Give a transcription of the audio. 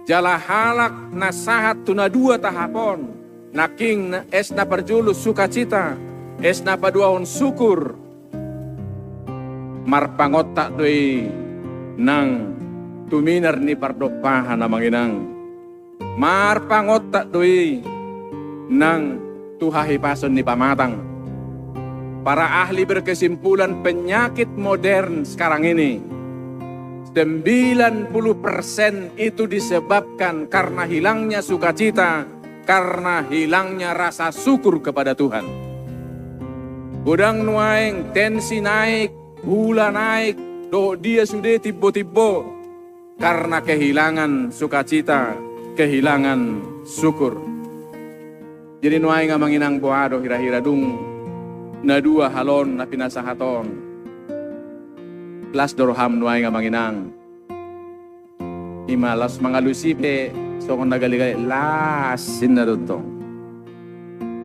Jala halak nasahat tuna dua tahapon. Naking es na perjulus sukacita. Es na paduahon syukur. Marpangot tak doi nang tuminar ni pardopahan na manginang. Marpangot tak doi nang tuhahipason ni pamatang. Para ahli berkesimpulan penyakit modern sekarang ini 90% itu disebabkan karena hilangnya sukacita, karena hilangnya rasa syukur kepada Tuhan. Udang nuaing, tensi naik, gula naik, dia sudah tiba-tiba karena kehilangan sukacita, kehilangan syukur. Jadi nuaing ngamanginang boado hira-hira dung na dua halon na pinasahaton. Las dorham nuay nga manginang. Imalas mga lusipe, so kung nagali-gali, las sinadutong.